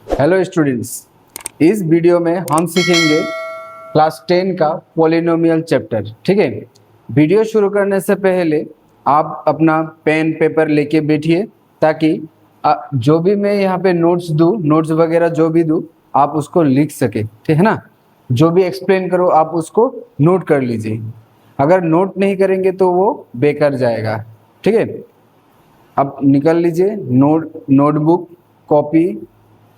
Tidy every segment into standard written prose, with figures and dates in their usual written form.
Hello students, इस video में हम सीखेंगे क्लास 10 का पॉलिनोमियल चैप्टर। ठीक है, वीडियो शुरू करने से पहले आप अपना पेन पेपर लेके बैठिए ताकि जो भी मैं यहाँ पे नोट्स वगैरह जो भी दूँ आप उसको लिख सके। ठीक है ना, जो भी एक्सप्लेन करो आप उसको नोट कर लीजिए। अगर नोट नहीं करेंगे तो वो बेकार जाएगा। ठीक है, अब निकल लीजिए नोटबुक, कॉपी,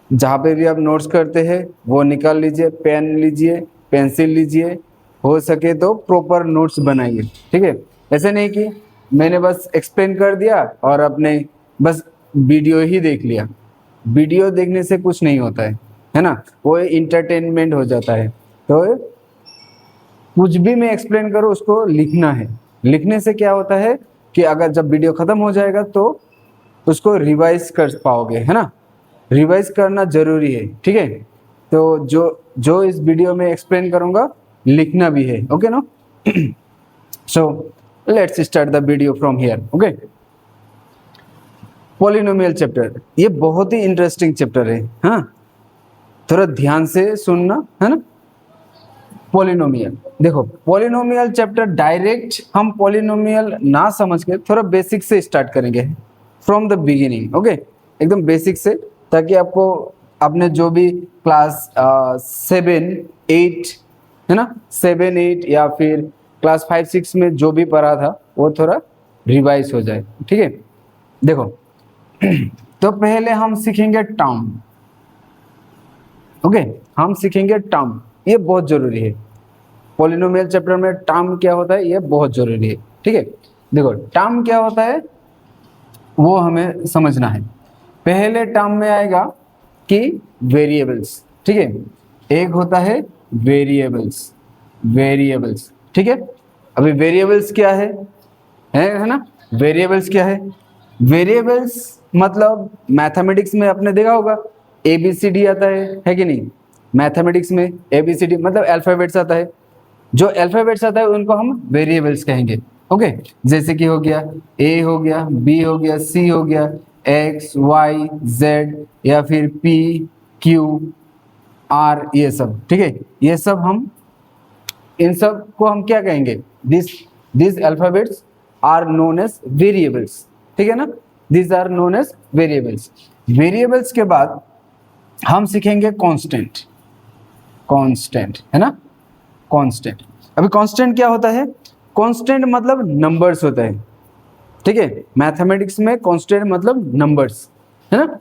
जहाँ पे भी आप नोट्स करते हैं वो निकाल लीजिए, पेन लीजिए, पेंसिल लीजिए, हो सके तो प्रॉपर नोट्स बनाइए। ठीक है, ऐसे नहीं कि मैंने बस एक्सप्लेन कर दिया और आपने बस वीडियो ही देख लिया। वीडियो देखने से कुछ नहीं होता है ना, वो इंटरटेनमेंट हो जाता है। तो कुछ भी मैं एक्सप्लेन करूँ उसको लिखना है। लिखने से क्या होता है कि अगर जब वीडियो ख़त्म हो जाएगा तो उसको रिवाइज कर पाओगे, है ना। रिवाइज करना जरूरी है। ठीक है, तो जो जो इस वीडियो में एक्सप्लेन करूंगा लिखना भी है। Okay no, so let's start the video from here. Okay, polynomial chapter ये बहुत ही इंटरेस्टिंग चैप्टर है। हाँ, थोड़ा ध्यान से सुनना, है ना। पॉलिनोमियल, देखो पॉलिनोमियल चैप्टर डायरेक्ट हम पॉलिनोमियल ना समझ के थोड़ा बेसिक से स्टार्ट करेंगे, फ्रॉम द बिगिनिंग। ओके, एकदम बेसिक से, ताकि आपको आपने जो भी क्लास 7, 8 है ना, 7, 8 या फिर क्लास 5, 6 में जो भी पढ़ा था वो थोड़ा रिवाइज हो जाए। ठीक है, देखो तो पहले हम सीखेंगे टर्म। ओके, हम सीखेंगे टर्म, ये बहुत जरूरी है। पॉलिनोमियल चैप्टर में टर्म क्या होता है ये बहुत जरूरी है। ठीक है, देखो टर्म क्या होता है वो हमें समझना है। पहले टर्म में आएगा कि वेरिएबल्स। ठीक है, एक होता है वेरिएबल्स। ठीक है, अभी वेरिएबल्स क्या है ना, वेरिएबल्स क्या है। वेरिएबल्स मतलब मैथमेटिक्स में आपने देखा होगा ABCD आता है कि नहीं। मैथमेटिक्स में ABCD मतलब अल्फाबेट्स आता है। जो अल्फाबेट्स आता है उनको हम वेरिएबल्स कहेंगे। ओके, जैसे कि हो गया A हो गया, B हो गया, C हो गया, X Y Z या फिर P Q R, ये सब। ठीक है, ये सब हम इन सब को हम क्या कहेंगे, this alphabets are known as variables. ठीक है ना, this are known as variables. Variables के बाद हम सीखेंगे कांस्टेंट है ना, कांस्टेंट। अभी कांस्टेंट क्या होता है, कांस्टेंट मतलब नंबर्स होता है। ठीक है, मैथमेटिक्स में कांस्टेंट मतलब नंबर्स, है ना।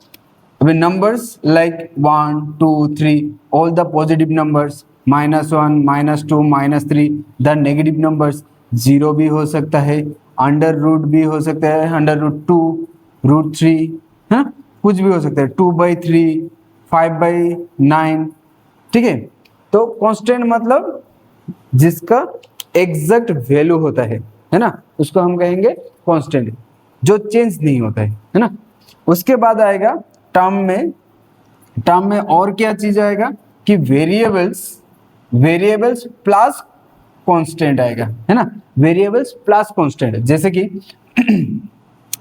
अभी numbers like 1 2 3 all the positive numbers, -1 -2 -3 the negative numbers, 0 भी हो सकता है, अंडर रूट भी हो सकता है, √2 √3, है ना, कुछ भी हो सकता है, 2/3 5/9। ठीक है, तो कांस्टेंट मतलब जिसका एग्जैक्ट वैल्यू होता है ना, उसको हम कहेंगे कांस्टेंट, जो चेंज नहीं होता है ना। उसके बाद आएगा टर्म में और क्या चीज आएगा कि वेरिएबल्स प्लस कांस्टेंट आएगा, है ना। वेरिएबल्स प्लस कांस्टेंट, जैसे कि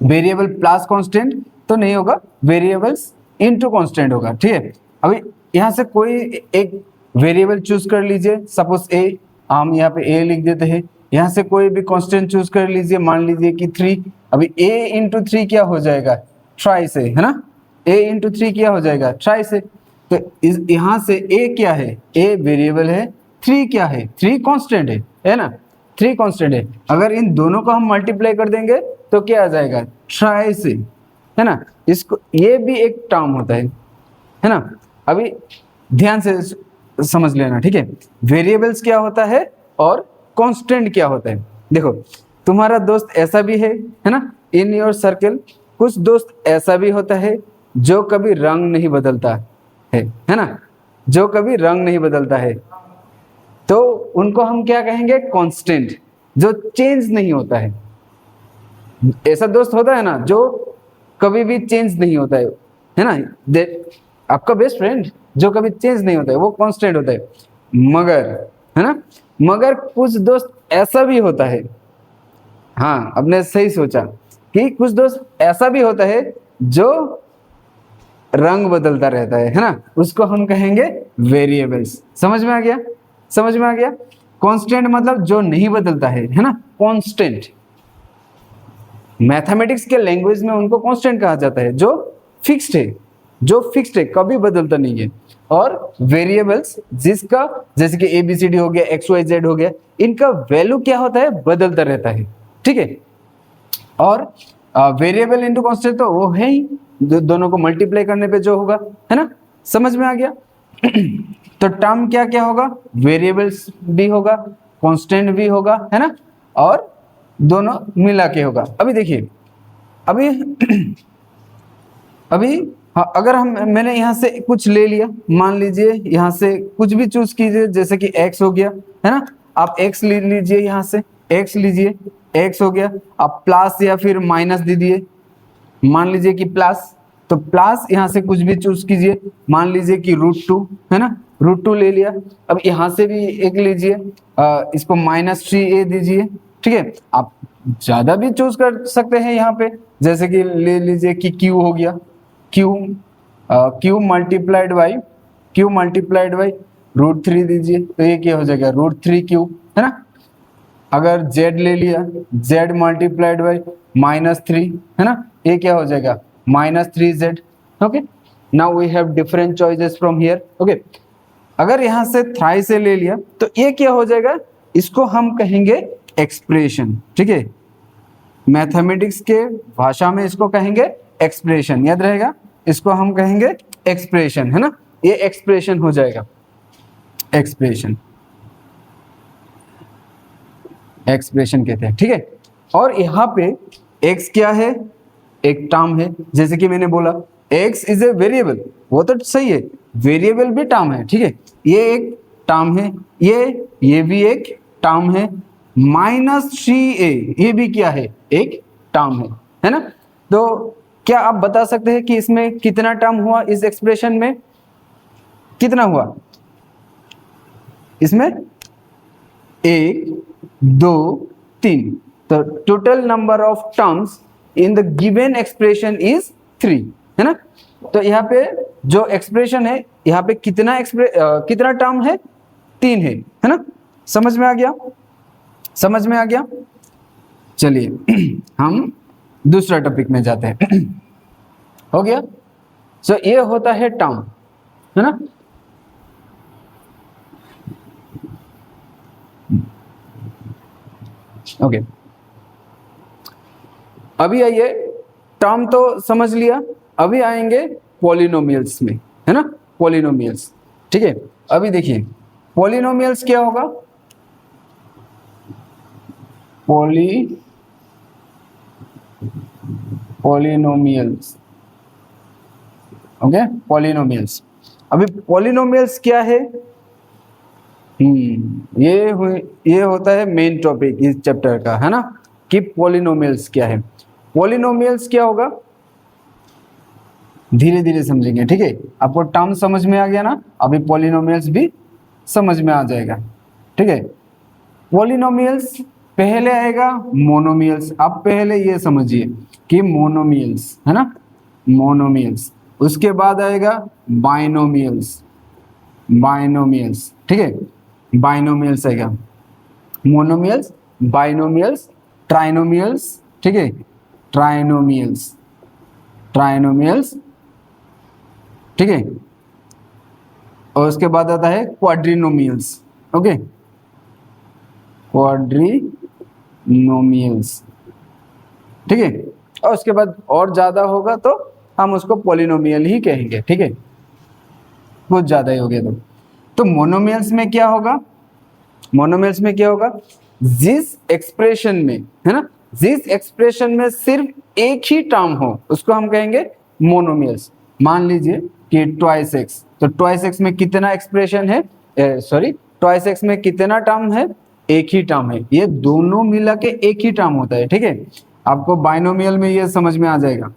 वेरिएबल प्लस कांस्टेंट तो नहीं होगा, वेरिएबल्स इनटू कांस्टेंट होगा। ठीक है, अभी यहाँ से कोई एक वेरिएबल चूज कर लीजिए, सपोज A, हम यहाँ पे A लिख देते हैं। यहाँ से कोई भी कांस्टेंट चूज कर लीजिए, मान लीजिए कि 3। अभी A इंटू 3 क्या हो जाएगा, ट्राई से, है ना। A इंटू 3 क्या हो जाएगा, ट्राई से। तो यहाँ से A क्या है, A वेरिएबल है, 3 क्या है, 3 कांस्टेंट है ना, 3 कांस्टेंट है। अगर इन दोनों को हम मल्टीप्लाई कर देंगे तो क्या आ जाएगा, ट्राई से, है ना। इसको ये भी एक टर्म होता है ना। अभी ध्यान से समझ लेना। ठीक है, वेरिएबल्स क्या होता है और कांस्टेंट क्या होता है। देखो तुम्हारा दोस्त ऐसा भी है ना, इन योर सर्कल कुछ दोस्त ऐसा भी होता है जो कभी रंग नहीं बदलता है ना, जो कभी रंग नहीं बदलता है, तो उनको हम क्या कहेंगे, कांस्टेंट, जो चेंज नहीं होता है। ऐसा दोस्त होता है ना जो कभी भी चेंज नहीं होता है ना, आपका बेस्ट फ्रेंड जो कभी चेंज नहीं होता है वो कांस्टेंट होता है। मगर, है ना, मगर कुछ दोस्त ऐसा भी होता है, हाँ आपने सही सोचा कि कुछ दोस्त ऐसा भी होता है जो रंग बदलता रहता है ना, उसको हम कहेंगे वेरिएबल्स। समझ में आ गया? समझ में आ गया? कांस्टेंट मतलब जो नहीं बदलता है ना, कांस्टेंट। मैथमेटिक्स के लैंग्वेज में उनको कांस्टेंट कहा जाता है, जो फिक्स्ड है, जो फिक्स्ड है, कभी बदलता नहीं है। और वेरिएबल्स जिसका, जैसे कि ABCD हो गया, XYZ हो गया, इनका वैल्यू क्या होता है, बदलता रहता है। ठीक है। और वेरिएबल इंटू कांस्टेंट तो वो है ही, दोनों को मल्टीप्लाई करने पे जो होगा, है ना। समझ में आ गया? तो टर्म क्या क्या होगा, वेरिएबल्स भी होगा, कांस्टेंट भी होगा, है ना, और दोनों मिला के होगा। अभी देखिए, अभी अभी हाँ, अगर मैंने यहाँ से कुछ ले लिया, मान लीजिए यहाँ से कुछ भी चूज कीजिए, जैसे कि x हो गया, है ना, आप x ले लीजिए, यहाँ से x लीजिए, x हो गया, आप प्लस या फिर माइनस दे दिए, मान लीजिए कि प्लस, तो प्लस यहाँ से कुछ भी चूज कीजिए, मान लीजिए कि √2, है ना, √2 ले लिया। अब यहाँ से भी एक लीजिए, इसको -3a दीजिए। ठीक है, आप ज्यादा भी चूज कर सकते हैं यहाँ पे, जैसे कि ले लीजिए कि q हो गया, q मल्टीप्लाइड बाई √3 दीजिए, तो ये क्या हो जाएगा, √3q, है ना। अगर z ले लिया, z मल्टीप्लाइड बाई -3, है ना, ये क्या हो जाएगा, -3z। Okay, now we have different choices from here. Okay, अगर यहाँ से थ्राइस से ले लिया, तो ये क्या हो जाएगा, इसको हम कहेंगे एक्सप्रेशन। ठीक है, मैथमेटिक्स के भाषा में इसको कहेंगे एक्सप्रेशन, याद रहेगा, इसको हम कहेंगे एक्सप्रेशन, है ना, ये एक्सप्रेशन हो जाएगा, एक्सप्रेशन, एक्सप्रेशन कहते हैं। ठीक है, और यहाँ पे x क्या है, एक टर्म है, जैसे कि मैंने बोला x इज ए वेरिएबल, वो तो सही है, वेरिएबल भी टर्म है। ठीक है, ये एक टर्म है, ये भी एक टर्म है, -3a ये भी क्या है, एक टर्म है ना। तो क्या आप बता सकते हैं कि इसमें कितना टर्म हुआ, इस एक्सप्रेशन में कितना हुआ, इसमें 1 2 3, तो total number of terms in the given expression is 3, है ना। तो यहाँ पे जो एक्सप्रेशन है, यहाँ पे कितना टर्म है, 3 है ना। समझ में आ गया? समझ में आ गया? चलिए हम दूसरा टॉपिक में जाते हैं। हो गया? सो ये होता है टर्म, है ना। ओके, अभी आइए, टर्म तो समझ लिया, अभी आएंगे पॉलिनोमियल्स में, है ना, पॉलिनोमियल्स। ठीक है, अभी देखिए पॉलिनोमियल्स क्या होगा, पॉलिनोमियल्स। Okay, polynomials. अभी पॉलिनोमियल्स क्या है, ये होता है मेन टॉपिक इस चैप्टर का, है ना, कि पॉलिनोमियल्स क्या है। पॉलिनोमियल्स क्या होगा, धीरे धीरे समझेंगे। ठीक है, आपको टर्म समझ में आ गया ना, अभी पॉलिनोमियल्स भी समझ में आ जाएगा। ठीक है, पॉलिनोमियल्स पहले आएगा मोनोमियल्स। आप पहले ये समझिए कि मोनोमियल्स, है ना, मोनोमियल्स, उसके बाद आएगा बाइनोमियल्स, बाइनोमियल्स। ठीक है, बाइनोमियल्स आएगा, मोनोमियल्स, बाइनोमियल्स, ट्राइनोमियल्स। ठीक है, ट्राइनोमियल्स, ट्राइनोमियल्स। ठीक है, और उसके बाद आता है क्वाड्रिनोमियल्स। ओके, क्वाड्रिनोमियल्स। ठीक है, और उसके बाद और ज्यादा होगा तो हम उसको पॉलिनोमियल ही कहेंगे। ठीक है, कुछ ज्यादा ही हो गया तो मोनोमियल्स में क्या होगा, मोनोमियल्स में क्या होगा, जिस एक्सप्रेशन में, है ना, जिस एक्सप्रेशन में सिर्फ एक ही टर्म हो उसको हम कहेंगे मोनोमियल्स। मान लीजिए कि ट्वाइस एक्स, तो ट्वाइस एक्स में कितना एक्सप्रेशन है, ट्वाइस एक्स में कितना टर्म है, एक ही टर्म है, ये दोनों मिला के एक ही टर्म होता है। ठीक है, आपको बाइनोमियल में ये समझ में आ जाएगा।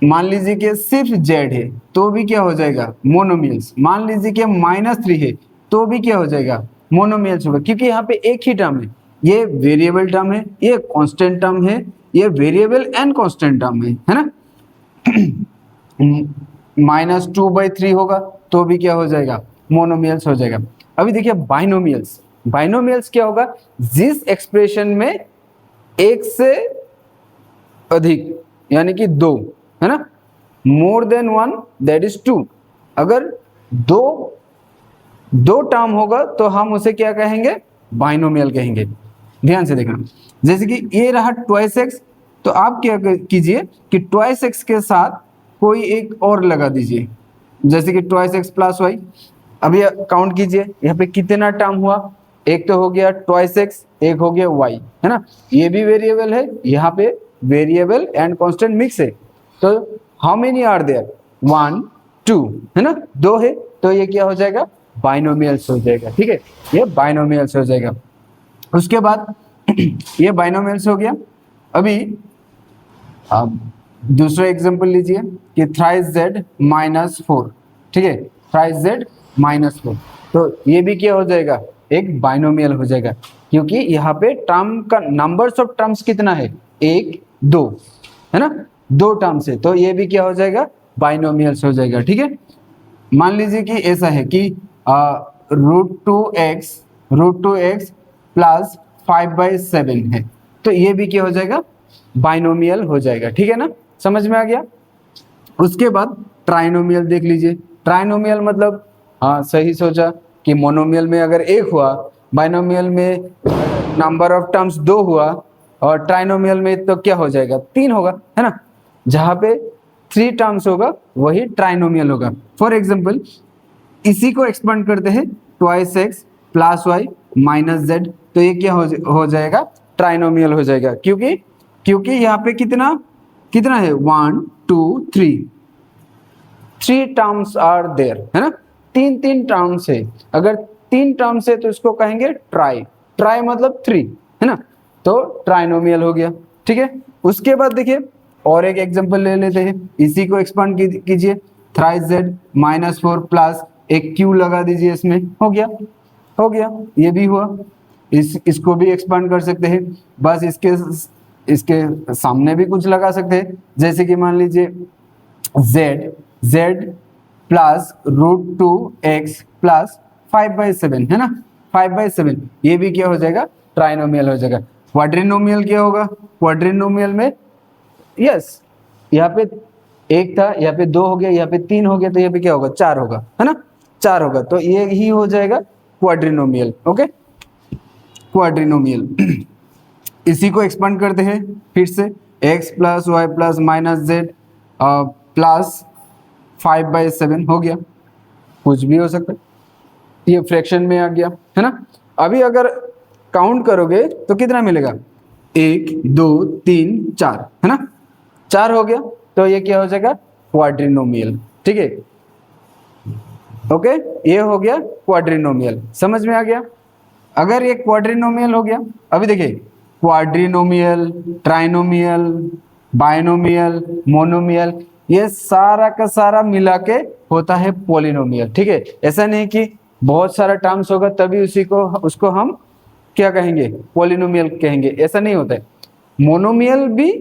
मान लीजिए कि सिर्फ जेड है तो भी क्या हो जाएगा, मोनोमियल्स। मान लीजिए कि -3 है तो भी क्या हो जाएगा, मोनोमियल्स होगा, क्योंकि यहाँ पे एक ही टर्म है, ये वेरिएबल टर्म है, ये कांस्टेंट टर्म है, ये वेरिएबल एंड कांस्टेंट टर्म है ना। -2/3 होगा तो भी क्या हो जाएगा, मोनोमियल्स हो जाएगा। अभी देखिए बाइनोमियल्स, बाइनोमियल्स क्या होगा, जिस एक्सप्रेशन में एक से अधिक यानी कि दो, है ना, more than one that is two. अगर दो टर्म होगा तो हम उसे क्या कहेंगे, बाइनोमियल कहेंगे। ध्यान से देखना, जैसे कि ये रहा ट्वाइस एक्स, तो आप क्या कीजिए कि ट्वाइस एक्स के साथ कोई एक और लगा दीजिए, जैसे कि ट्वाइस एक्स प्लस वाई। अभी काउंट कीजिए यहाँ पे कितना टर्म हुआ, एक तो हो गया ट्वाइस एक्स, एक हो गया वाई, है ना, ये भी वेरिएबल है, यहाँ पे वेरिएबल एंड कांस्टेंट मिक्स है। तो हाउ मेनी आर देयर, 1 2, है ना, दो है, तो ये क्या हो जाएगा, बाइनोमियल्स हो जाएगा। ठीक है, ये बाइनोमियल्स हो जाएगा। उसके बाद ये बाइनोमियल्स हो गया। अभी आप दूसरा एग्जांपल लीजिए कि थ्राइस जेड -4, ठीक है, थ्राइस जेड -4, तो ये भी क्या हो जाएगा, एक बाइनोमियल हो जाएगा, क्योंकि यहाँ पे टर्म का नंबर्स ऑफ टर्म्स कितना है, 1 2, है ना, 2 टर्म्स है, तो ये भी क्या हो जाएगा, बाइनोमियल्स हो जाएगा। ठीक है, मान लीजिए कि ऐसा है कि √2x प्लस 5/7 है, तो ये भी क्या हो जाएगा, बाइनोमियल हो जाएगा। ठीक है ना, समझ में आ गया। उसके बाद ट्राइनोमियल देख लीजिए। ट्राइनोमियल मतलब, हाँ सही सोचा कि मोनोमियल में अगर एक हुआ, बाइनोमियल में नंबर ऑफ टर्म्स 2 हुआ, और ट्राइनोमियल में तो क्या हो जाएगा, 3 होगा, है ना। जहाँ पे 3 टर्म्स होगा वही ट्राइनोमियल होगा। फॉर एग्जाम्पल इसी को एक्सपांड करते हैं, twice X plus Y minus Z, तो ये क्या हो जाएगा, ट्राइनोमियल हो जाएगा। क्योंकि यहाँ पे कितना कितना है, 1 2 3 टर्म्स आर देयर, है ना, 3 टर्म्स है। अगर 3 टर्म्स है तो इसको कहेंगे ट्राई, ट्राई मतलब 3, है ना, तो ट्राइनोमियल हो गया। ठीक है, उसके बाद देखिए और एक एग्जांपल ले लेते हैं, इसी को एक्सपांड कीजिए, थ्राइस जेड -4 प्लस एक क्यू लगा दीजिए इसमें, हो गया, ये भी हुआ। इसको भी एक्सपांड कर सकते हैं, बस इसके सामने भी कुछ लगा सकते हैं, जैसे कि मान लीजिए z प्लस √2x प्लस 5/7, है ना, 5/7, ये भी क्या हो जाएगा, ट्राइनोमियल हो जाएगा। क्वाड्रिनोमियल क्या होगा, क्वाड्रिनोमियल में यस, यहाँ पे एक था, यहाँ पे 2 हो गया, यहाँ पे 3 हो गया, तो यहाँ पे क्या होगा, 4 होगा, है ना, 4 होगा, तो ये ही हो जाएगा क्वाड्रिनोमियल। ओके, क्वाड्रिनोमियल। इसी को एक्सपांड करते हैं फिर से, x plus Y plus minus Z plus 5/7 हो गया, कुछ भी हो सकता है, ये फ्रैक्शन में आ गया, है ना। अभी अगर काउंट करोगे तो कितना मिलेगा, 1 2 3 4, है ना, 4 हो गया, तो ये क्या हो जाएगा, क्वाड्रिनोमियल। ठीक है, ओके, ये हो गया क्वाड्रिनोमियल, समझ में आ गया। अगर ये क्वाड्रिनोमियल हो गया, अभी देखिए क्वाड्रिनोमियल, ट्राइनोमियल, बाइनोमियल, मोनोमियल, ये सारा का सारा मिला के होता है पॉलिनोमियल। ठीक है, ऐसा नहीं कि बहुत सारा टर्म्स होगा तभी उसको हम क्या कहेंगे, पॉलिनोमियल कहेंगे, ऐसा नहीं होता है। मोनोमियल भी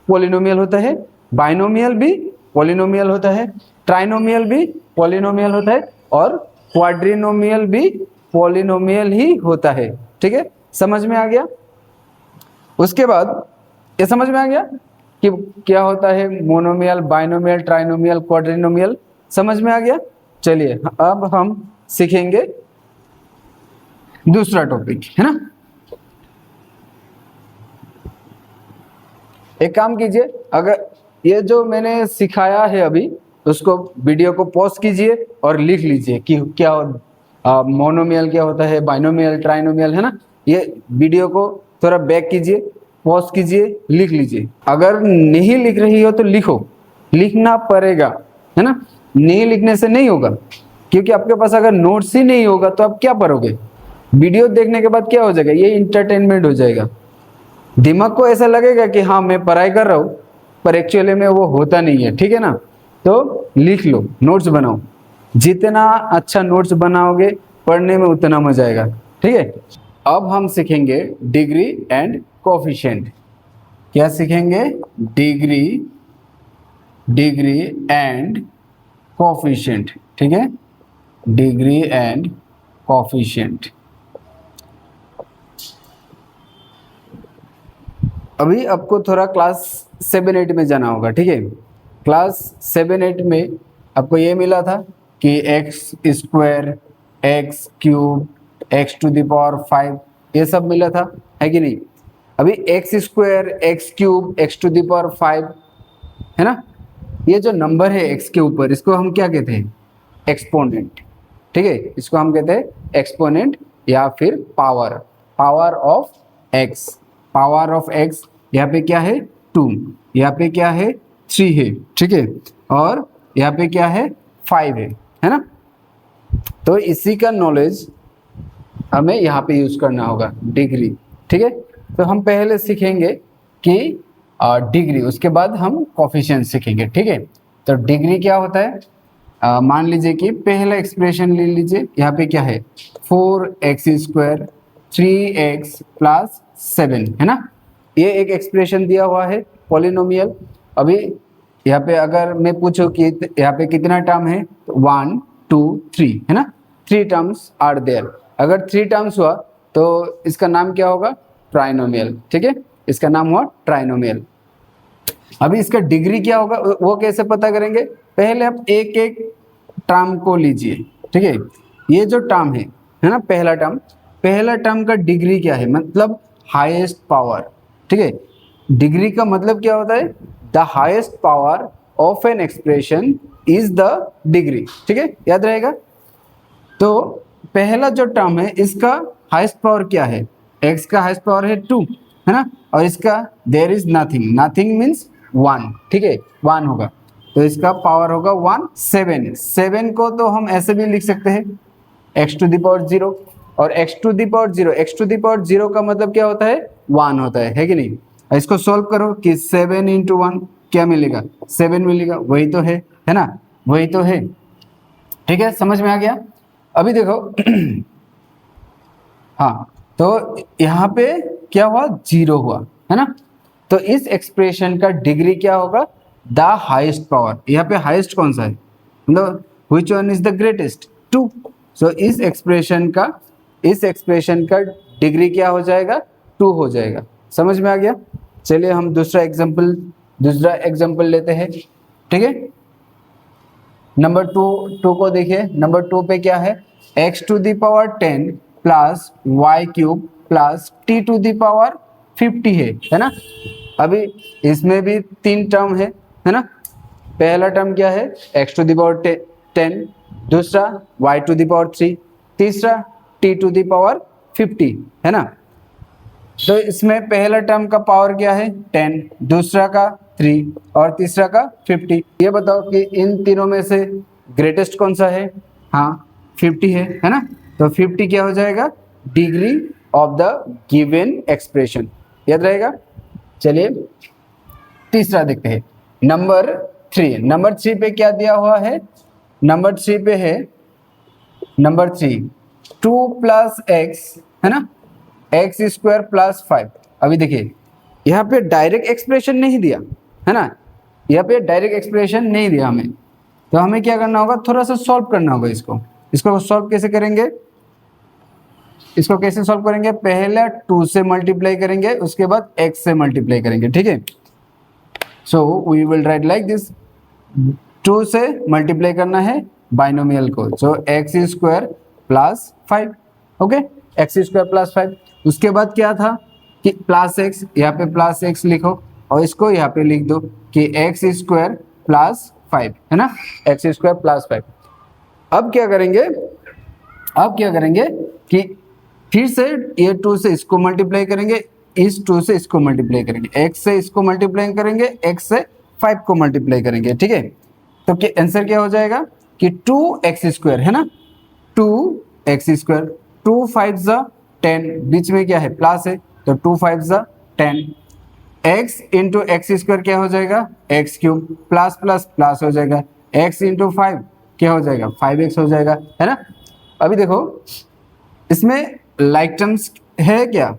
पॉलिनोमियल होता है, बाइनोमियल भी पॉलिनोमियल होता है, ट्राइनोमियल भी पॉलिनोमियल होता है, और क्वाड्रिनोमियल भी पॉलिनोमियल ही होता है। ठीक है, समझ में आ गया। उसके बाद ये समझ में आ गया कि क्या होता है मोनोमियल, बाइनोमियल, ट्राइनोमियल, क्वाड्रिनोमियल, समझ में आ गया। चलिए अब हम सीखेंगे दूसरा टॉपिक, है ना। एक काम कीजिए, अगर ये जो मैंने सिखाया है अभी, उसको वीडियो को पॉज कीजिए और लिख लीजिए कि क्या मोनोमियल क्या होता है, बाइनोमियल, ट्राइनोमियल, है ना। ये वीडियो को थोड़ा बैक कीजिए, पॉज कीजिए, लिख लीजिए। अगर नहीं लिख रही हो तो लिखो, लिखना पड़ेगा, है ना, नहीं लिखने से नहीं होगा, क्योंकि आपके पास अगर नोट्स ही नहीं होगा तो आप क्या पढ़ोगे। वीडियो देखने के बाद क्या हो जाएगा, ये इंटरटेनमेंट हो जाएगा, दिमाग को ऐसा लगेगा कि हाँ मैं पढ़ाई कर रहा हूँ, पर एक्चुअली में वो होता नहीं है। ठीक है ना, तो लिख लो, नोट्स बनाओ, जितना अच्छा नोट्स बनाओगे पढ़ने में उतना मजा आएगा। ठीक है, अब हम सीखेंगे डिग्री एंड कोफिशिएंट। क्या सीखेंगे, डिग्री डिग्री एंड कोफिशिएंट, ठीक है, डिग्री एंड कोफिशिएंट। अभी आपको थोड़ा क्लास 7-8 में जाना होगा, ठीक है। क्लास 7-8 में आपको ये मिला था कि X square, X cube, X to the power 5, ये सब मिला था, है कि नहीं। अभी X square, X cube, X to the power 5 है ना, ये जो नंबर है एक्स के ऊपर, इसको हम क्या कहते हैं, एक्सपोनेंट, ठीक है, इसको हम कहते हैं एक्सपोनेंट या फिर power, power of x, power of x. यहाँ पे क्या है 2, यहाँ पे क्या है 3 है, ठीक है, और यहाँ पे क्या है 5 है ना। तो इसी का नॉलेज हमें यहाँ पे यूज करना होगा, डिग्री, ठीक है। तो हम पहले सीखेंगे कि डिग्री, उसके बाद हम कोफिशिएंट सीखेंगे, ठीक है। तो डिग्री क्या होता है, मान लीजिए कि पहला एक्सप्रेशन ले लीजिए, यहाँ पे क्या है 4x² 3x + 7 है ना, ये एक एक्सप्रेशन दिया हुआ है पॉलिनोमियल। अभी यहाँ पे अगर मैं पूछूं कि यहाँ पे कितना टर्म है, तो 1 2 3 है ना, 3 टर्म्स आर देयर। अगर 3 टर्म्स हुआ तो इसका नाम क्या होगा, ट्राइनोमियल, ठीक है, इसका नाम हुआ ट्राइनोमियल। अभी इसका डिग्री क्या होगा वो कैसे पता करेंगे, पहले आप एक एक टर्म को लीजिए, ठीक है। ये जो टर्म है ना, पहला टर्म का डिग्री क्या है, मतलब हाईएस्ट पावर, ठीक है। डिग्री का मतलब क्या होता है, the highest power of an expression is the degree, ठीक है, याद रहेगा। तो पहला जो टर्म है इसका हाईएस्ट पावर क्या है, x का हाईएस्ट पावर है 2 है ना, और इसका there is nothing, nothing means 1, ठीक है, 1 होगा, तो इसका पावर होगा 1 7 को तो हम ऐसे भी लिख सकते हैं x टू द पावर 0, और x टू द पावर 0 का मतलब क्या होता है 1 होता है कि नहीं। इसको सॉल्व करो कि 7 × 1 क्या मिलेगा, 7 मिलेगा, वही तो है ना, वही तो है, ठीक है, समझ में आ गया। अभी देखो हाँ, तो यहाँ पे क्या हुआ 0 हुआ है ना, तो इस एक्सप्रेशन का डिग्री क्या होगा, द हाईएस्ट पावर। यहाँ पे हाईएस्ट कौन सा है, मतलब which one is the greatest, 2। सो इस एक्सप्रेशन का डिग्री क्या हो जाएगा, 2 हो जाएगा। समझ में आ गया। चलिए हम दूसरा एग्जाम्पल लेते हैं, ठीक है। नंबर 2 को देखिए, नंबर 2 पे क्या है, x to the power 10 + y³ + t to the power 50 है ना। अभी इसमें भी 3 टर्म है ना। पहला टर्म क्या है, x टू द पावर 10, दूसरा y टू द पावर 3, तीसरा t टू द पावर 50 है ना। तो इसमें पहला टर्म का पावर क्या है 10, दूसरा का 3 और तीसरा का 50। ये बताओ कि इन तीनों में से ग्रेटेस्ट कौन सा है, हाँ 50 है ना। तो 50 क्या हो जाएगा, degree of the given expression, याद रहेगा। चलिए तीसरा देखते हैं, नंबर 3 पे क्या दिया हुआ है, नंबर 3 पे है, नंबर 3 2 + x है ना, x² + 5। अभी देखिए यहाँ पे डायरेक्ट एक्सप्रेशन नहीं दिया है ना, यहाँ पे डायरेक्ट एक्सप्रेशन नहीं दिया हमें, तो हमें क्या करना होगा, थोड़ा सा सॉल्व करना होगा इसको सॉल्व कैसे करेंगे, इसको कैसे सॉल्व करेंगे, पहले 2 से मल्टीप्लाई करेंगे, उसके बाद x से मल्टीप्लाई करेंगे, ठीक है। So we will write like this, 2 से मल्टीप्लाई करना है बाइनोमियल को, सो x² + 5, ओके, x² + 5। उसके बाद क्या था कि +x, यहाँ पे +x लिखो और इसको यहाँ पे लिख दो कि x² + 5 है ना, x² + 5। अब क्या करेंगे कि फिर से ये 2 से इसको मल्टीप्लाई करेंगे, इस 2 से इसको मल्टीप्लाई करेंगे, x से इसको मल्टीप्लाई करेंगे, x से 5 को मल्टीप्लाई करेंगे, ठीक है। तो क्या आंसर क्या हो जाएगा कि 2x² है ना, 2x², 2 5 ज़ा 10, बीच में क्या है प्लस है, तो 2 5 ज़ा 10, x × x² क्या हो जाएगा, x³ प्लस हो जाएगा, x × 5 क्या हो जाएगा, 5x हो जाएगा, है ना। अभी देखो इसमें लाइक टर्म्स है क्या,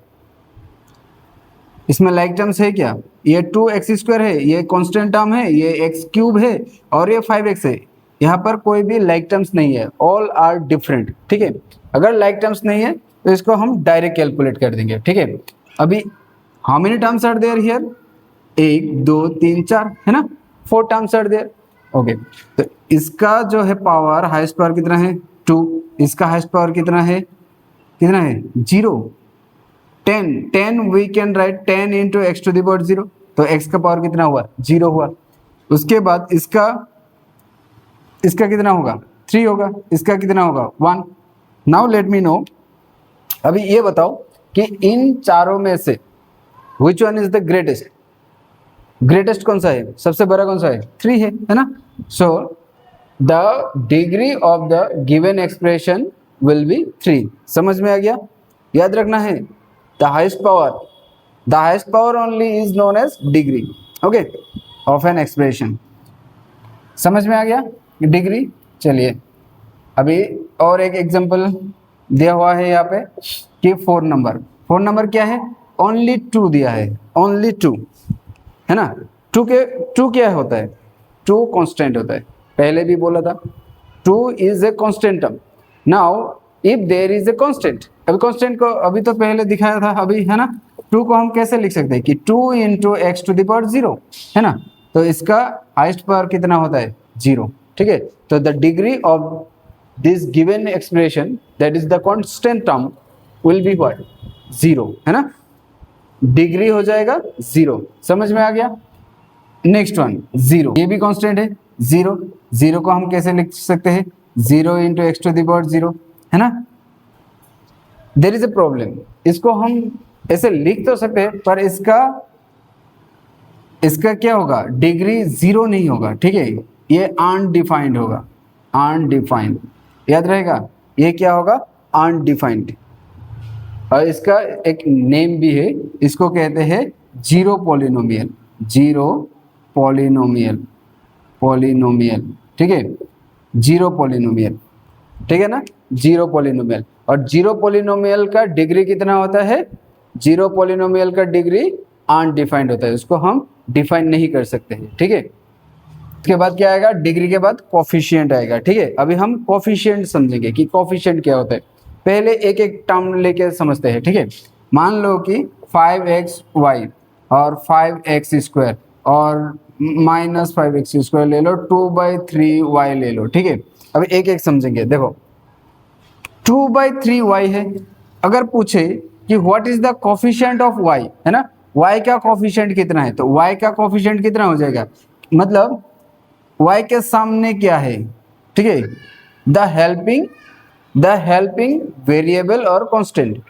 इसमें लाइक टर्म्स है क्या, ये 2x² है, ये कांस्टेंट टर्म है, ये x³ है और ये 5x है। यहाँ पर कोई भी लाइक टर्म्स नहीं है, ऑल आर डिफरेंट, ठीक है। अगर लाइक टर्म्स नहीं है तो इसको हम डायरेक्ट कैलकुलेट कर देंगे, ठीक है। अभी how many terms are there here, 1 2 3 4 है ना, 4 टर्म्स आर देयर। ओके, तो इसका जो है पावर, हाईएस्ट पावर कितना है 2, इसका हाईएस्ट पावर कितना है 0, 10 we can write 10 into x to the power 0, तो x का पावर कितना हुआ 0 हुआ। उसके बाद इसका कितना होगा 3 होगा, इसका कितना होगा 1। नाउ लेट मी नो, अभी ये बताओ कि इन चारों में से which one is the greatest कौन सा है, सबसे बड़ा कौन सा है 3 है ना। So the degree of the given expression will be 3। समझ में आ गया, याद रखना है the highest power only is known as degree, okay, of an expression। समझ में आ गया डिग्री। चलिए अभी और एक एग्जांपल दिया हुआ है यहाँ पे कि 4 नंबर क्या है, ओनली 2 दिया है, ओनली 2 है ना। 2 क्या होता है, 2 कांस्टेंट होता है, पहले भी बोला था 2 is a constant term. Now if there is a constant, अभी कांस्टेंट को अभी तो पहले दिखाया था अभी, है ना। 2 को हम कैसे लिख सकते हैं कि 2 into x to the power 0 है ना, तो इसका हाईएस्ट पावर कितना होता है 0, ठीक है। तो the degree of this given expression that is the constant term will be what 0, है ना, डिग्री हो जाएगा 0। समझ में आ गया। नेक्स्ट वन 0, ये भी कांस्टेंट है 0 को हम कैसे लिख सकते हैं 0 into x to the power 0, है ना। देयर इज ए प्रॉब्लम, इसको हम ऐसे लिख तो सकते हैं पर इसका क्या होगा, डिग्री 0 नहीं होगा, ठीक है, ये अनडिफाइंड होगा, अनडिफाइंड, याद रहेगा, ये क्या होगा अनडिफाइंड। और इसका एक नेम भी है, इसको कहते हैं जीरो पॉलिनोमियल, ठीक है, जीरो पॉलिनोमियल, ठीक है ना, जीरो पॉलिनोमियल। और जीरो पॉलिनोमियल का डिग्री कितना होता है, जीरो पॉलिनोमियल का डिग्री अनडिफाइंड होता है, उसको हम डिफाइन नहीं कर सकते हैं, ठीक है। उसके बाद क्या आएगा, डिग्री के बाद कोफिशिएंट आएगा, ठीक है। अभी हम कोफिशिएंट समझेंगे कि कोफिशिएंट क्या होता है। पहले एक एक टर्म लेके समझते हैं, ठीक है। मान लो कि 5xy और 5x² और माइनस 5x² ले लो, 2/3y ले लो, ठीक है। अभी एक एक समझेंगे। देखो 2/3y है, अगर पूछे कि what is the coefficient of y, है ना, y का कोफिशिएंट कितना है, तो y का कोफिशिएंट कितना हो जाएगा, मतलब y के सामने क्या है, ठीक है, द हेल्पिंग वेरिएबल और कांस्टेंट,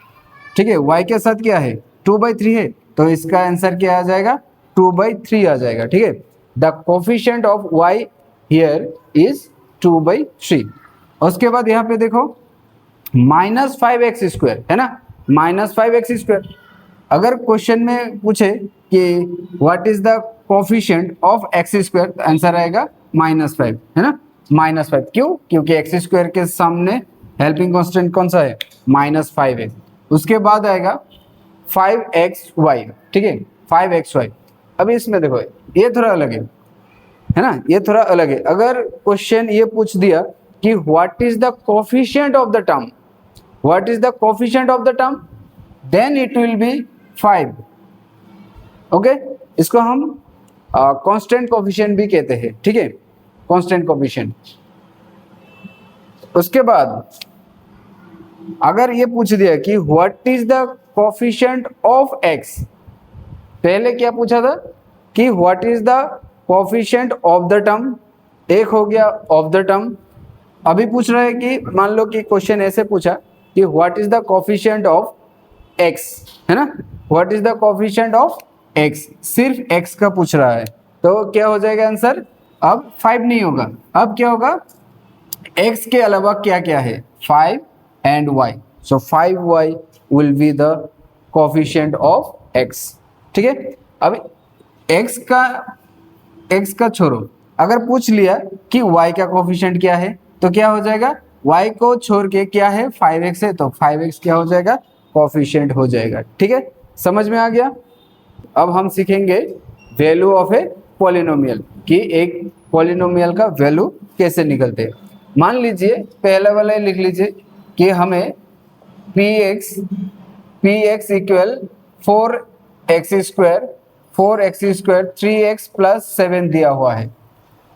ठीक है। y के साथ क्या है 2/3 है, तो इसका आंसर क्या आ जाएगा 2/3 आ जाएगा, ठीक है। The coefficient of y here is 2/3। उसके बाद यहाँ पे देखो -5x² है ना, -5x²। अगर क्वेश्चन में पूछे कि what is the coefficient of x², तो आंसर आएगा -5, है ना, -5। क्यों, क्योंकि x² के सामने हेल्पिंग कांस्टेंट कौन सा है -5 है। उसके बाद आएगा 5xy, ठीक है, 5xy। अभी इसमें देखो ये थोड़ा अलग है ना, ये थोड़ा अलग है। अगर क्वेश्चन ये पूछ दिया कि what is the coefficient of the term, what is the coefficient of the term, then it will be 5, okay. इसको हम कांस्टेंट कोफिशिएंट भी कहते हैं, ठीक है, कांस्टेंट कोफिशिएंट। उसके बाद अगर ये पूछ दिया कि what is the coefficient of x, पहले क्या पूछा था कि what is the coefficient of the term, एक हो गया ऑफ द टर्म। अभी पूछ रहा है कि मान लो कि क्वेश्चन ऐसे पूछा कि what is the coefficient of x, है ना, what is the coefficient of x, सिर्फ x का पूछ रहा है, तो क्या हो जाएगा आंसर, अब 5 नहीं होगा, अब क्या होगा, x के अलावा क्या क्या है 5 and y, so 5y will be the coefficient of x, ठीक है। अब x का छोड़ो, अगर पूछ लिया कि y का कोफिशिएंट क्या है, तो क्या हो जाएगा, y को छोड़ के क्या है 5x है, तो 5x क्या हो जाएगा कोफिशिएंट हो जाएगा, ठीक है। समझ में आ गया। अब हम सीखेंगे वैल्यू ऑफ ए पॉलिनोमियल, कि एक पॉलिनोमियल का वैल्यू कैसे निकलते हैं। मान लीजिए पहला वाला लिख लीजिए कि हमें P x equal 4x² 3x + 7 दिया हुआ है।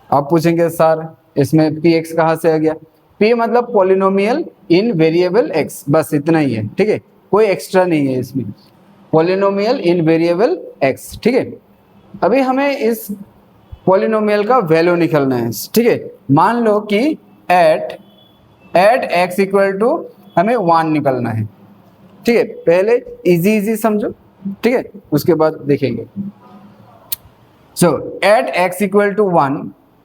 आप पूछेंगे सर इसमें पी एक्स कहाँ से आ गया? पी मतलब पॉलिनोमियल इन वेरिएबल एक्स, बस इतना ही है, ठीक है, कोई एक्स्ट्रा नहीं है इसमें, पॉलिनोमियल इन वेरिएबल एक्स, ठीक है। अभी हमें इस पॉलिनोमियल का वैल्यू निकालना है, ठीक है। मान लो कि एट x इक्वल टू हमें 1 निकालना है, ठीक है। पहले इजी समझो, ठीक है, उसके बाद देखेंगे। So at x equal to 1,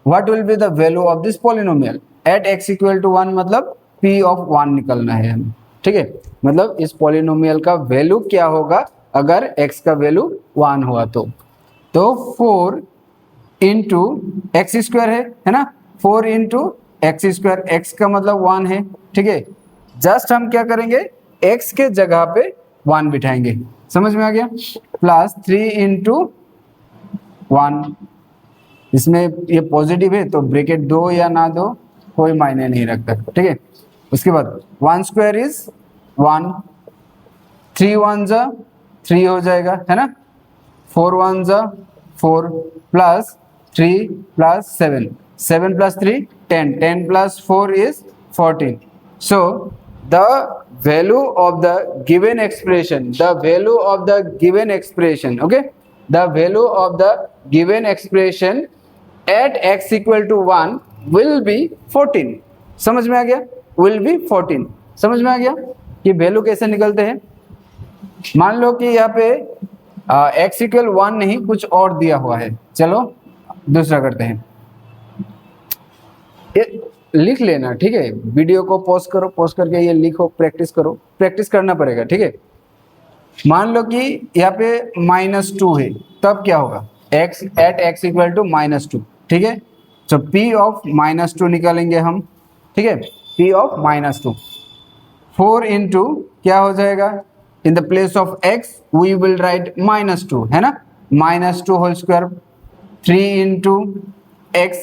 what will be the value of this polynomial? At x equal to 1 मतलब p of 1 निकलना है हमें, ठीक है। मतलब इस पॉलिनोमियल का वैल्यू क्या होगा अगर x का वैल्यू 1 हुआ तो 4 इंटू एक्स स्क्वायर है ना, 4 इंटू एक्स स्क्वायर, एक्स का मतलब 1 है, ठीक है। जस्ट हम क्या करेंगे, x के जगह पे 1 बिठाएंगे, समझ में आ गया, प्लस 3 इंटू 1, इसमें ये पॉजिटिव है तो ब्रैकेट दो या ना दो कोई मायने नहीं रखता, ठीक है। उसके बाद 1 स्क्वायर इज 1, 3 1 जा 3 हो जाएगा, है ना, 4 1 जा 4, plus 3 plus 7, 7 plus 3 10, 10 plus 4 is 14। So the value of the given expression, okay, the value of the given expression at x equal to 1 will be 14। समझ में आ गया, will be 14, समझ में आ गया कि वैल्यू कैसे निकलते हैं। मान लो कि यहाँ पे x इक्वल 1 नहीं कुछ और दिया हुआ है, चलो दूसरा करते हैं, ये लिख लेना, ठीक है, वीडियो को पॉज करो, पॉज करके ये लिखो, प्रैक्टिस करो, प्रैक्टिस करना पड़ेगा, ठीक है। मान लो कि यहाँ पे -2 है, तब क्या होगा, x at x equal to -2, ठीक है। तो p ऑफ -2 निकालेंगे हम, ठीक है, p ऑफ -2, 4 इंटू क्या हो जाएगा, in the place of x we will write -2, है ना, -2 whole square, 3 into x,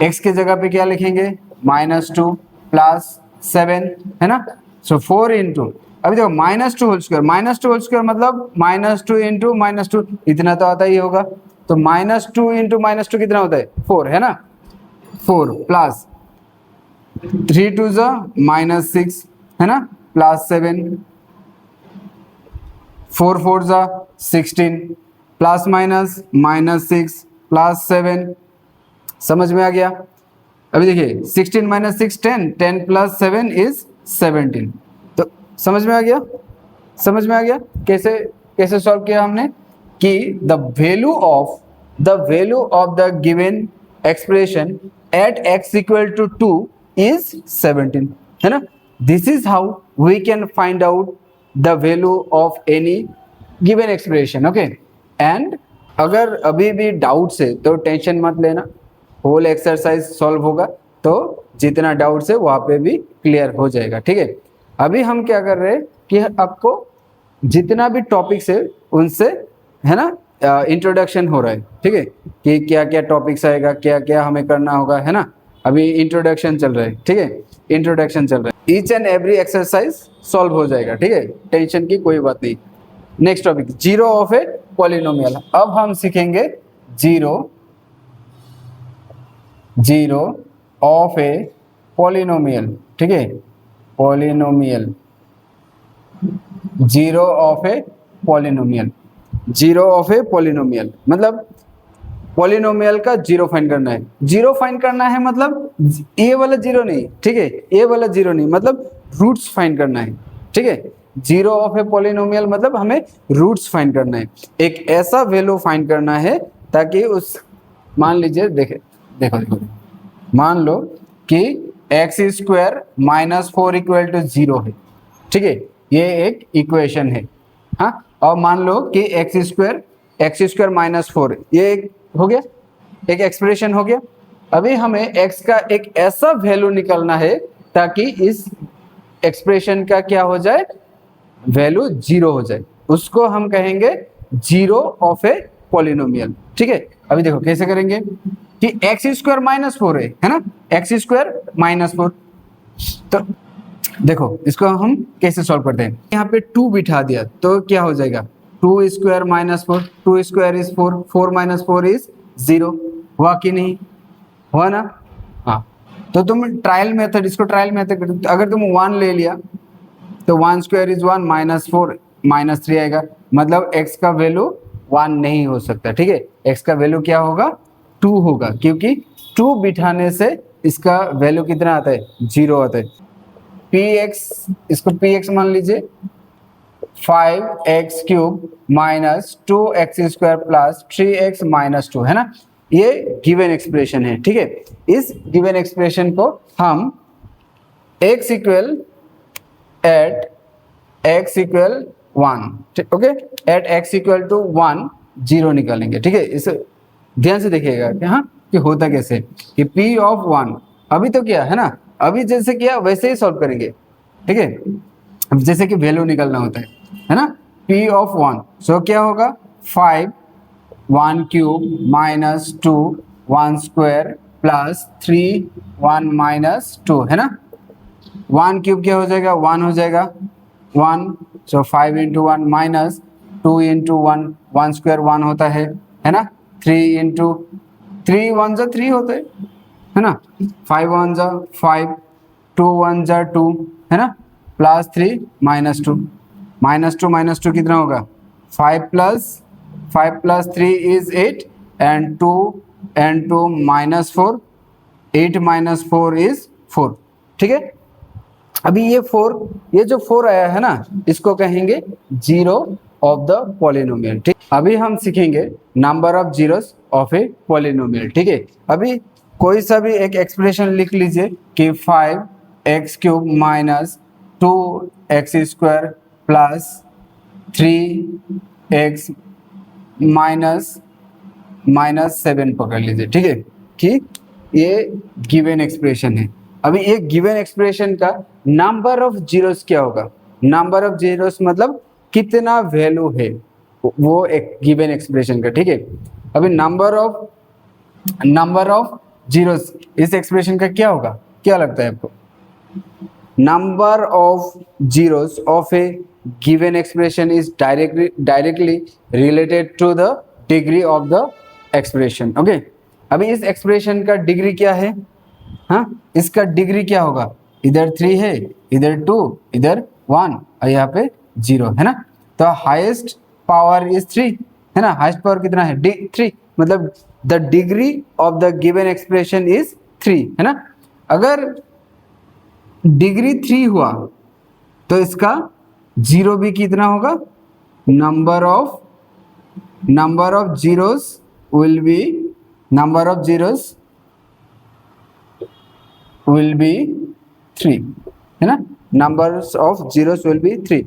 x के जगह पे क्या लिखेंगे, -2 प्लस 7, है ना। सो 4 इंटू, अभी देखो -2 होल स्क्वायर मतलब -2 इंटू -2, इतना तो आता ही होगा, तो -2 इंटू -2 कितना होता है, 4, है ना, 4 प्लस 3 2 जा -6, है ना, प्लस 7, 4 4 जा 16, प्लस माइनस -6 प्लस 7, समझ में आ गया। अभी देखिए 16 - 6 10, 10 प्लस 7 इज 17, तो समझ में आ गया, समझ में आ गया कैसे कैसे सॉल्व किया हमने, कि the value of the given expression at x equal to 2 is 17, है ना। This is how we can find out the value of any given expression, okay. And अगर अभी भी डाउट्स है तो टेंशन मत लेना, होल एक्सरसाइज सॉल्व होगा तो जितना डाउट्स है वहाँ पे भी क्लियर हो जाएगा, ठीक है। अभी हम क्या कर रहे हैं कि आपको जितना भी टॉपिक्स है उनसे, है ना, इंट्रोडक्शन हो रहा है, ठीक है, कि क्या क्या टॉपिक्स आएगा, क्या क्या हमें करना होगा, है ना। अभी इंट्रोडक्शन चल रहा है, ठीक है, इंट्रोडक्शन चल रहा है, each and every exercise solve हो जाएगा, ठीक है, टेंशन की कोई बात नहीं। Next topic, zero of a polynomial. अब हम सीखेंगे जीरो ऑफ ए पॉलिनोमियल, ठीक है, polynomial, zero of a polynomial, zero of a polynomial मतलब पॉलिनोमियल का जीरो फाइंड करना है। जीरो फाइंड करना है मतलब ये वाला जीरो नहीं, ठीक है, ये वाला जीरो नहीं, मतलब रूट्स फाइंड करना है, ठीक है। जीरो ऑफ ए पॉलिनोमियल मतलब हमें रूट्स फाइंड करना है, एक ऐसा वैल्यू फाइंड करना है ताकि उस, मान लीजिए देखो मान लो कि x² -4 इक्वल टू 0 है, ठीक है, ये एक इक्वेशन है, हाँ। और मान लो कि x² -4 ये एक हो गया, एक एक्सप्रेशन हो गया। अभी हमें x का एक ऐसा वैल्यू निकालना है ताकि इस एक्सप्रेशन का क्या हो जाए, वैल्यू 0 हो जाए, उसको हम कहेंगे जीरो ऑफ ए पॉलिनोमियल। ठीक है, अभी देखो कैसे करेंगे कि एक्स स्क्वायर माइनस फोर है ना, एक्स स्क्वायर माइनस फोर। तो देखो इसको हम कैसे सॉल्व करते हैं, यहाँ पे 2 बिठा दिया तो क्या हो जाएगा, 2 square minus four, 2 square is 4, 4 minus 4 is 0, हुआ कि नहीं हुआ ना। हाँ, तो तुम ट्रायल मेथड, इसको ट्रायल मेथड, अगर तुम 1 ले लिया तो 1 स्क्वायर इज 1, माइनस 4 माइनस 3 आएगा, मतलब x का वैल्यू 1 नहीं हो सकता। ठीक है, x का वैल्यू क्या होगा, 2 होगा, क्योंकि 2 बिठाने से इसका वैल्यू कितना आता है, 0 आता है। px, इसको px मान लीजिए 5x cube minus 2x square plus 3x minus 2, है ना, ये गिवन एक्सप्रेशन है। ठीक है, इस गिवन एक्सप्रेशन को हम x equal at x equal 1, okay, at x equal to 1 0 निकालेंगे। ठीक है, इस ध्यान से देखिएगा कि हाँ कि होता कैसे, कि p ऑफ 1 अभी तो क्या है ना, अभी जैसे किया वैसे ही सॉल्व करेंगे। ठीक है, अब जैसे कि वैल्यू निकालना होता है ना, p ऑफ 1, सो क्या होगा 5 1 cube minus 2 1 square plus 3 1 minus 2, है ना। 1 क्यूब क्या हो जाएगा, 1 हो जाएगा 1, सो 5 इंटू 1 माइनस 2 इंटू 1, 1 स्क्वायर 1 होता है ना, 3 इंटू 3 1 जा 3 होते है ना, 5 1 जा 5, 2 1 जा 2, है ना, प्लस 3 माइनस 2, माइनस 2 कितना होगा, 5 plus 3 is 8 and 2 minus 4, 8 minus 4 is 4। ठीक है, अभी ये जो 4 आया है ना, इसको कहेंगे जीरो ऑफ द पॉलिनोमियल। ठीक, अभी हम सीखेंगे number of zeros of a polynomial. ठीक है, अभी कोई सा भी एक एक्सप्रेशन लिख लीजिए कि 5x cube minus 2x square plus 3x minus 7 पकड़ लीजिए। ठीक है, कि ये गिवन एक्सप्रेशन है। अभी एक गिवन एक्सप्रेशन का नंबर ऑफ जीरोस क्या होगा, नंबर ऑफ जीरोस मतलब कितना वैल्यू है वो एक गिवन एक्सप्रेशन का। ठीक है, अभी नंबर ऑफ जीरोस इस एक्सप्रेशन का क्या होगा, क्या लगता है आपको, number of zeros of a given expression is directly related to the degree of the expression. Okay, अभी इस एक्सप्रेशन का डिग्री क्या है, हाँ, इसका डिग्री क्या होगा, इधर 3 है, इधर 2, इधर 1 और यहाँ पे 0, है ना। तो हाईएस्ट पावर इज 3, है ना, हाईएस्ट पावर कितना है, 3, मतलब the degree of the given expression is 3, है ना। अगर डिग्री 3 हुआ तो इसका 0 भी कितना होगा, number of zeros will be 3, है ना, numbers of zeros will be 3।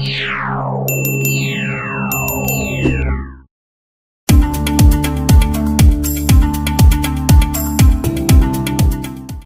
Yeah.